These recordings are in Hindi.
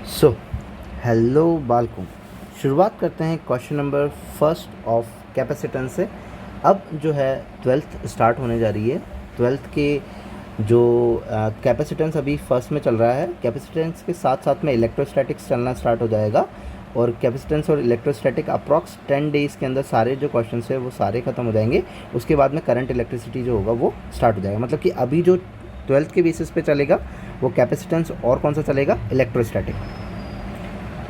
सो हेलो बालकों, शुरुआत करते हैं question number first of capacitance से। अब जो है ट्वेल्थ स्टार्ट होने जा रही है। ट्वेल्थ के जो कैपेसिटेंस अभी फर्स्ट में चल रहा है, कैपेसिटेंस के साथ साथ में इलेक्ट्रोस्टैटिक्स चलना स्टार्ट हो जाएगा। और कैपेसिटेंस और इलेक्ट्रोस्टैटिक अप्रॉक्स 10 डेज़ के अंदर सारे जो क्वेश्चन है वो सारे ख़त्म हो जाएंगे। उसके बाद में करंट इलेक्ट्रिसिटी जो होगा वो स्टार्ट हो जाएगा। मतलब कि अभी जो ट्वेल्थ के बेसिस पे चलेगा वो कैपेसिटेंस और कौन सा चलेगा, electrostatic.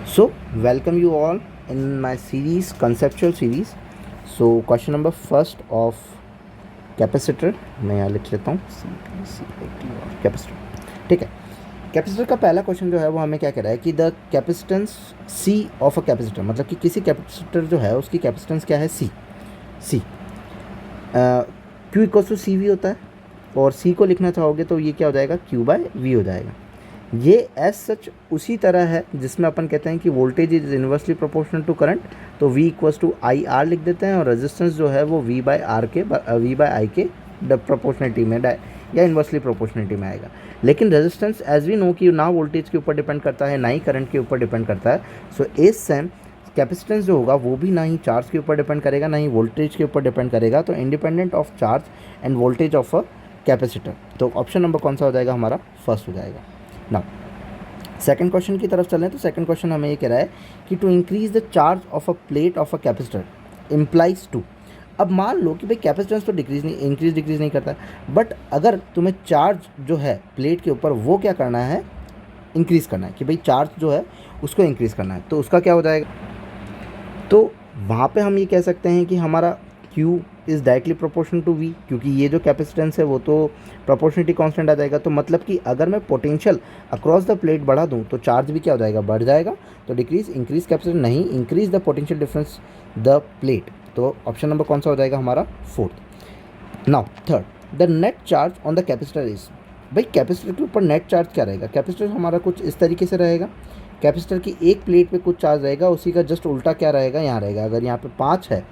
So welcome you all in my series, conceptual series. So question number first of capacitor, मैं यहाँ लिख लेता हूँ कैपेसिटर, ठीक है। कैपेसिटर का पहला क्वेश्चन जो है वो हमें क्या कह रहा है कि the capacitance C of a capacitor, मतलब कि किसी कैपेसिटर जो है उसकी कैपेसिटेंस क्या है, C Q equal to C V होता है। और सी को लिखना चाहोगे तो ये क्या हो जाएगा, क्यू बाय वी हो जाएगा। ये एज सच उसी तरह है जिसमें अपन कहते हैं कि voltage is inversely proportional to current, तो V equals to I R लिख देते हैं। और रेजिस्टेंस जो है वो V बाय आई के प्रोपोर्शनलिटी में या इन्वर्सली प्रोपोर्शनलिटी में आएगा। लेकिन रेजिस्टेंस एज वी नो कि ना वोल्टेज के ऊपर डिपेंड करता है ना ही करंट के ऊपर डिपेंड करता है। सो इस सेम कैपेसिटेंस जो होगा वो भी ना ही चार्ज के ऊपर डिपेंड करेगा ना ही वोल्टेज के ऊपर डिपेंड करेगा। तो independent of charge end voltage of a capacitor. तो ऑप्शन नंबर कौन सा हो जाएगा हमारा, फर्स्ट हो जाएगा। नाउ सेकंड क्वेश्चन की तरफ चलें तो सेकंड क्वेश्चन हमें ये कह रहा है कि to increase the charge of a plate of a capacitor implies to. अब मान लो कि भाई कैपेसिटेंस तो डिक्रीज नहीं करता, बट अगर तुम्हें चार्ज जो है प्लेट के ऊपर वो क्या करना है, इंक्रीज़ करना है, कि भाई चार्ज जो है उसको इंक्रीज़ करना है, तो उसका क्या हो जाएगा। तो वहाँ पे हम ये कह सकते हैं कि हमारा Q is directly proportional to V, क्योंकि ये जो कैपेसिटेंस है वो तो प्रोपोर्शनलिटी कांस्टेंट आ जाएगा। तो मतलब कि अगर मैं पोटेंशियल अक्रॉस द प्लेट बढ़ा दूँ तो चार्ज भी क्या हो जाएगा, बढ़ जाएगा। तो इंक्रीज कैपेसिटेंस नहीं, increase the potential difference the plate. तो ऑप्शन नंबर कौन सा हो जाएगा हमारा, fourth. Now third, the net charge on the capacitor is. भाई कैपेसिटर के ऊपर नेट चार्ज क्या रहेगा, कैपेसिटर हमारा कुछ इस तरीके से रहेगा। कैपेसिटर की एक प्लेट पे कुछ चार्ज रहेगा, उसी का जस्ट उल्टा क्या रहेगा, यहाँ रहेगा। अगर यहाँ पे 5 है,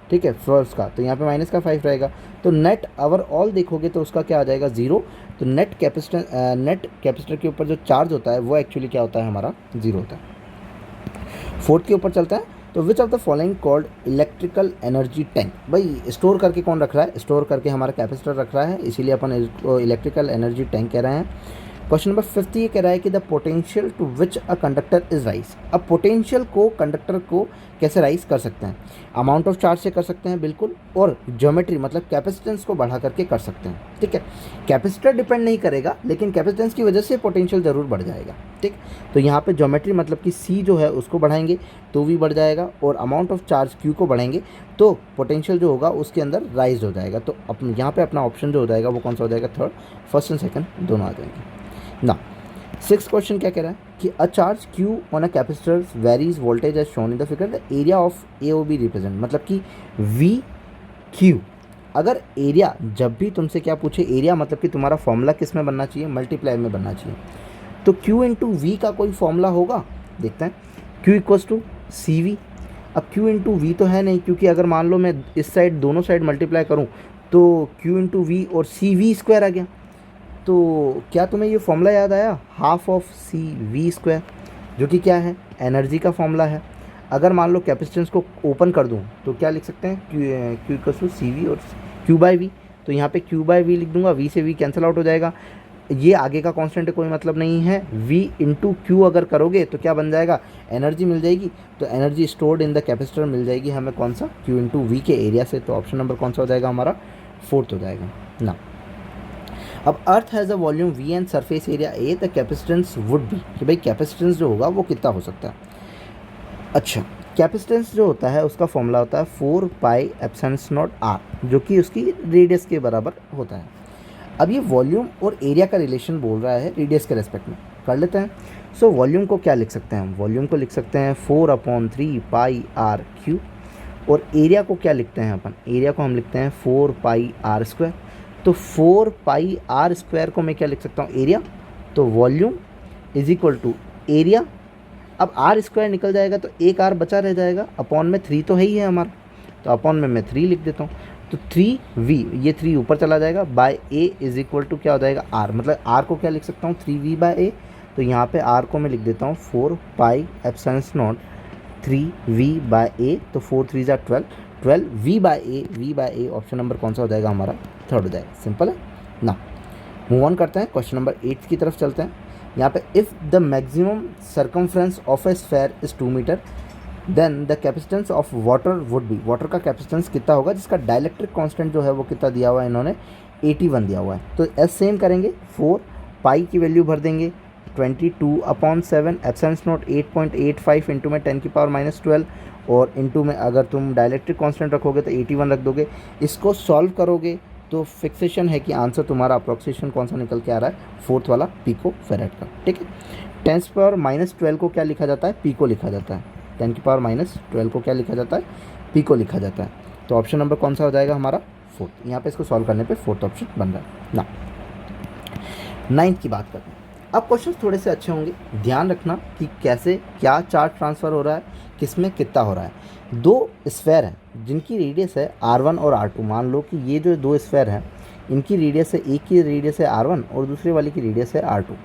ठीक है, फर्स्ट का, तो यहाँ पे माइनस का 5 रहेगा। तो नेट ओवरऑल देखोगे तो उसका क्या आ जाएगा, 0। तो नेट कैपेसिटर के ऊपर जो चार्ज होता है वो एक्चुअली क्या होता है हमारा, 0 होता है। फोर्थ के ऊपर चलता है। तो which of the following called electrical energy tank. भाई स्टोर करके कौन रख रहा है, स्टोर करके हमारा कैपेसिटर रख रहा है, इसीलिए अपन इसको इलेक्ट्रिकल एनर्जी टैंक कह रहे हैं। क्वेश्चन नंबर 5 ये कह रहा है कि the potential to which a conductor is rise. अब पोटेंशियल को कंडक्टर को कैसे राइज कर सकते हैं, अमाउंट ऑफ चार्ज से कर सकते हैं बिल्कुल, और ज्योमेट्री मतलब कैपेसिटेंस को बढ़ा करके कर सकते हैं, ठीक है। कैपेसिटर डिपेंड नहीं करेगा, लेकिन कैपेसिटेंस की वजह से पोटेंशियल ज़रूर बढ़ जाएगा, ठीक। तो यहाँ पे ज्योमेट्री मतलब कि C जो है उसको बढ़ाएंगे तो V बढ़ जाएगा, और अमाउंट ऑफ चार्ज Q को बढ़ाएंगे तो पोटेंशियल जो होगा उसके अंदर राइज हो जाएगा। तो यहाँ पे अपना ऑप्शन जो हो जाएगा वो कौन सा हो जाएगा, थर्ड। फर्स्ट एंड सेकंड दोनों आ जाएंगे ना। सिक्स क्वेश्चन क्या कह रहा है कि a charge Q on a capacitor varies voltage as shown in the figure, the area of A O B represent. मतलब कि V Q, अगर एरिया, जब भी तुमसे क्या पूछे एरिया, मतलब कि तुम्हारा फॉर्मूला किस में बनना चाहिए, मल्टीप्लाई में बनना चाहिए। तो Q इंटू वी का कोई फॉर्मूला होगा, देखते हैं। Q equals to C V. अब Q इंटू वी तो है नहीं, क्योंकि अगर मान लो मैं इस साइड दोनों साइड मल्टीप्लाई करूँ तो Q इंटू वी और सी वी स्क्वायर आ गया। तो क्या तुम्हें ये फॉर्मूला याद आया, half of C V square, जो कि क्या है, एनर्जी का फॉर्मूला है। अगर मान लो कैपेसिटेंस को ओपन कर दूं तो क्या लिख सकते हैं, Q equal to C V और क्यू बाई वी। तो यहाँ पे क्यू बाई वी लिख दूंगा, वी से वी कैंसिल आउट हो जाएगा। ये आगे का कांस्टेंट कोई मतलब नहीं है। v इंटू क्यू अगर करोगे तो क्या बन जाएगा, एनर्जी मिल जाएगी। तो energy stored in the capacitor मिल जाएगी हमें कौन सा, q इंटू वी के एरिया से। तो ऑप्शन नंबर कौन सा हो जाएगा हमारा, फोर्थ हो जाएगा ना। अब अर्थ has a volume v and surface area a, the capacitance would be. कि भाई कैपेसिटेंस जो होगा वो कितना हो सकता है। अच्छा, कैपेसिटेंस जो होता है उसका फॉर्मूला होता है 4 पाई एप्सिलॉन नॉट r, जो कि उसकी रेडियस के बराबर होता है। अब ये वॉल्यूम और एरिया का रिलेशन बोल रहा है रेडियस के रेस्पेक्ट में, कर लेते हैं। सो वॉल्यूम को क्या लिख सकते हैं हम, वॉल्यूम को लिख सकते हैं 4/3 पाई r क्यू। और एरिया को क्या लिखते हैं अपन, एरिया को हम लिखते हैं 4 पाई r स्क्वायर। तो 4 पाई r स्क्वायर को मैं क्या लिख सकता हूँ, एरिया। तो volume is equal to area. अब r स्क्वायर निकल जाएगा तो एक r बचा रह जाएगा, अपॉन में 3 तो है ही है हमारा, तो अपॉन में मैं 3 लिख देता हूँ। तो 3v, ये 3 ऊपर चला जाएगा, by a is equal to क्या हो जाएगा, r। मतलब r को क्या लिख सकता हूँ, 3v बाय a। तो यहाँ पे r को मैं लिख देता हूँ 4 पाई एप्सिलॉन नॉट 3v/a, तो 4 3 ज़ा 12 v/a ऑप्शन नंबर कौन सा हो जाएगा हमारा, थर्ड हो जाएगा। सिंपल है ना। मूव ऑन करते हैं, क्वेश्चन नंबर 8 की तरफ चलते हैं। यहाँ पे if the maximum circumference of a sphere is 2 metre then the capacitance of water would be, water का कैपेसिटेंस कितना होगा जिसका डाइलेक्ट्रिक कांस्टेंट जो है वो कितना दिया हुआ है, इन्होंने 81 दिया हुआ है। तो एस सेम करेंगे, 4 पाई की वैल्यू भर देंगे 22/7 एप्सिलॉन नॉट 8.85 इंटू में 10⁻12 और इंटू में अगर तुम डाइलेक्ट्रिक कांस्टेंट रखोगे तो 81 रख दोगे। इसको सॉल्व करोगे तो फिक्सेशन है कि आंसर तुम्हारा अप्रोक्सीमेशन कौन सा निकल के आ रहा है, फोर्थ वाला पिको फेरेड का। ठीक है, 10⁻12 को क्या लिखा जाता है, पिको लिखा जाता है। 10⁻12 को क्या लिखा जाता है, पिको लिखा जाता है। तो ऑप्शन नंबर कौन सा हो जाएगा हमारा, फोर्थ। यहाँ पे इसको सॉल्व करने पे फोर्थ ऑप्शन बन रहा है ना। 9th की बात करते हैं। अब क्वेश्चन थोड़े से अच्छे होंगे, ध्यान रखना कि कैसे क्या चार्ज ट्रांसफ़र हो रहा है, किस में कितना हो रहा है। दो स्फेयर हैं जिनकी रेडियस है R1 और R2। मान लो कि ये जो दो स्फेयर हैं इनकी रेडियस है, एक की रेडियस है R1 और दूसरे वाले की रेडियस है R2।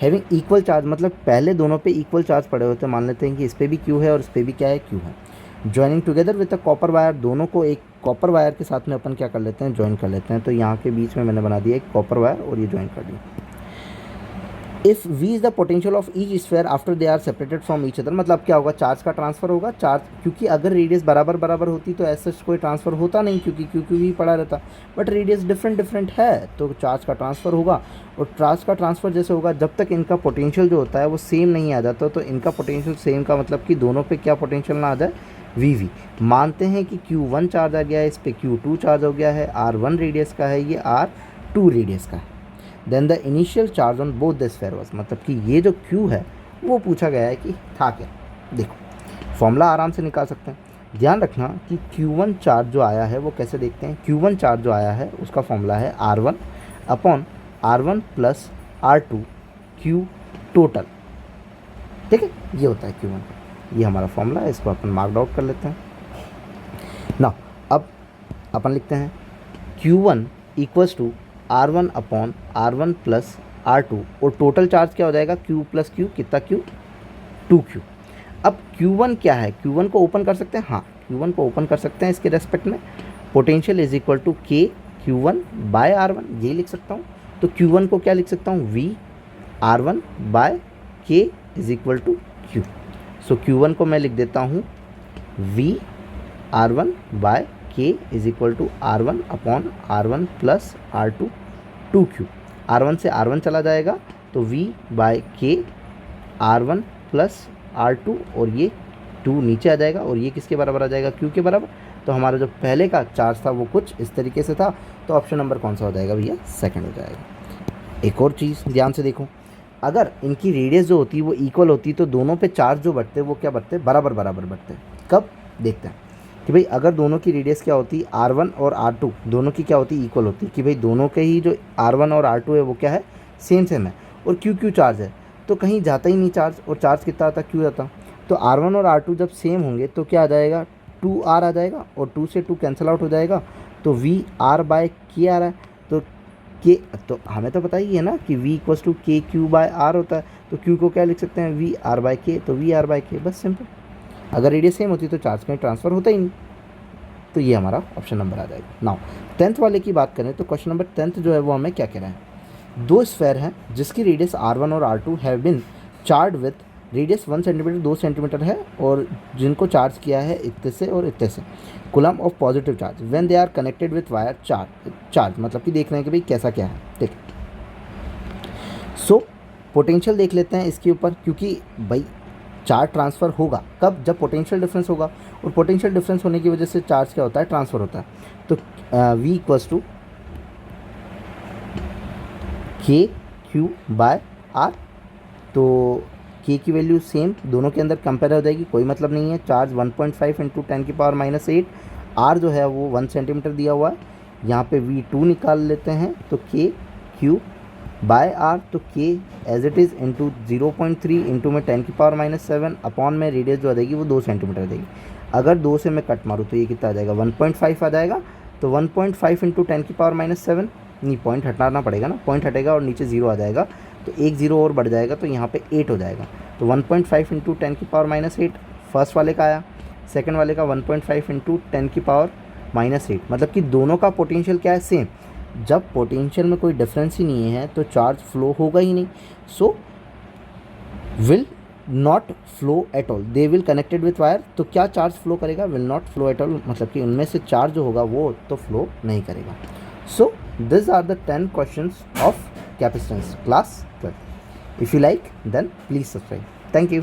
हैविंग इक्वल चार्ज, मतलब पहले दोनों पे इक्वल चार्ज पड़े होते हैं। मान लेते हैं कि इस पर भी Q है और इस पर भी क्या है, Q है। Joining together with a copper wire, दोनों को एक कॉपर वायर के साथ में अपन क्या कर लेते हैं, ज्वाइन कर लेते हैं। तो यहाँ के बीच में मैंने बना दिया एक कॉपर वायर और ये ज्वाइन कर दिया। If v is the potential of each sphere after they are separated from each other, मतलब क्या होगा, चार्ज का ट्रांसफर होगा। चार्ज, क्योंकि अगर रेडियस बराबर होती तो ऐसा कोई ट्रांसफ़र होता नहीं, क्योंकि भी पड़ा रहता। बट रेडियस डिफरेंट है तो चार्ज का ट्रांसफ़र होगा। और चार्ज का ट्रांसफ़र जैसे होगा जब तक इनका पोटेंशियल जो होता है वो सेम नहीं आ जाता। तो इनका पोटेंशियल सेम का मतलब कि दोनों पे क्या पोटेंशियल ना आ जाए, वी। मानते हैं कि Q1 चार्ज आ गया है, इस पर Q2 चार्ज हो गया है, R1 रेडियस का है, ये R2 रेडियस का है। Then the initial charge on both the sphere was, मतलब कि ये जो Q है वो पूछा गया है कि था क्या। देखो फॉर्मूला आराम से निकाल सकते हैं। ध्यान रखना कि Q1 चार्ज जो आया है वो कैसे देखते हैं। Q1 चार्ज जो आया है उसका फॉर्मूला है R1 plus R2 Q total. ठीक है, ये होता है Q1 का, ये हमारा फॉर्मूला है। इसको अपन मार्क आउट कर लेते हैं ना। अब अपन लिखते हैं Q1 equals to R1 plus R2 और टोटल चार्ज क्या हो जाएगा, Q प्लस Q, कितना Q, 2Q। अब Q1 क्या है, Q1 को ओपन कर सकते हैं, हाँ Q1 को ओपन कर सकते हैं इसके रेस्पेक्ट में। Potential is equal to K Q1 by R1, ये लिख सकता हूँ। तो Q1 को क्या लिख सकता हूँ, V R1 by K is equal to Q। So Q1 को मैं लिख देता हूँ V R1 by K is equal to R1 upon R1 plus R2 2Q। R1 से R1 चला जाएगा तो V bye K R1 plus R2 और ये 2 नीचे आ जाएगा और ये किसके बराबर आ जाएगा, Q के बराबर। तो हमारा जो पहले का चार्ज था वो कुछ इस तरीके से था। तो ऑप्शन नंबर कौन सा हो जाएगा भैया, सेकंड हो जाएगा। एक और चीज़ ध्यान से देखो, अगर इनकी रेडियस जो होती है वो इक्वल होती तो दोनों पे चार्ज जो बढ़ते वो क्या बढ़ते, बराबर बढ़ते। कब देखते हैं कि भाई अगर दोनों की रेडियस क्या होती, R1 और R2 दोनों की क्या होती, इक्वल होती, कि भाई दोनों के ही जो R1 और R2 है वो क्या है, सेम है। और Q चार्ज है तो कहीं जाता ही नहीं चार्ज, और चार्ज कितना आता, Q आता। तो R1 और R2 जब सेम होंगे तो क्या आ जाएगा, 2R आ जाएगा और 2 से 2 कैंसिल आउट हो जाएगा। तो V R बाय K आ रहा है। तो K, तो हमें तो पता ही है ना कि V equals to K Q by R होता है। तो Q को क्या लिख सकते हैं, V R बाय K, तो V R बाय K, बस सिंपल। अगर रेडियस सेम होती तो चार्ज कहीं ट्रांसफ़र होता ही नहीं। तो ये हमारा ऑप्शन नंबर आ जाएगा। नाउ 10th वाले की बात करें तो क्वेश्चन नंबर 10th जो है वो हमें क्या कह रहा है, दो स्फेयर हैं जिसकी रेडियस R1 और R2 have been charge with radius 1 centimetre 2 centimetre है और जिनको चार्ज किया है इतने से और इतने से coulomb of positive charge when they are connected with wire charge, मतलब कि देख रहे हैं कि भाई कैसा क्या है। ठीक, सो पोटेंशियल देख लेते हैं इसके ऊपर, क्योंकि भाई चार्ज ट्रांसफ़र होगा कब, जब पोटेंशियल डिफरेंस होगा। और पोटेंशियल डिफरेंस होने की वजह से चार्ज क्या होता है, ट्रांसफ़र होता है। तो V equals to K Q by R। तो K की वैल्यू सेम दोनों के अंदर कंपेयर हो जाएगी, कोई मतलब नहीं है। चार्ज 1.5 इंटू 10⁻⁸, R जो है वो 1 सेंटीमीटर दिया हुआ है। यहाँ पे V2 निकाल लेते हैं तो K Q बाय R, तो K as it is into 0.3 into में 10⁻⁷ अपॉन में रेडियस जो आ जाएगी वो 2 सेंटीमीटर देगी। अगर 2 से मैं कट मारूँ तो ये कितना आ जाएगा, 1.5 आ जाएगा। तो 1.5 इंटू 10⁻⁷, नहीं पॉइंट हटाना पड़ेगा ना, पॉइंट हटेगा और नीचे 0 आ जाएगा। तो एक जीरो और बढ़ जाएगा तो यहाँ पे 8 हो जाएगा। तो 1.5 इंटू 10 की पावर -8 फर्स्ट वाले का आया, सेकंड वाले का 1.5 इंटू 10 की पावर -8, मतलब कि दोनों का पोटेंशियल क्या है, सेम। जब पोटेंशियल में कोई डिफरेंस ही नहीं है तो चार्ज फ्लो होगा ही नहीं, so will not flow at all, they will connected with wire. तो क्या चार्ज फ्लो करेगा, will not flow at all, मतलब कि उनमें से चार्ज जो होगा वो तो फ्लो नहीं करेगा। So this are the 10 questions of capacitance class 12। If you like then please subscribe. Thank you.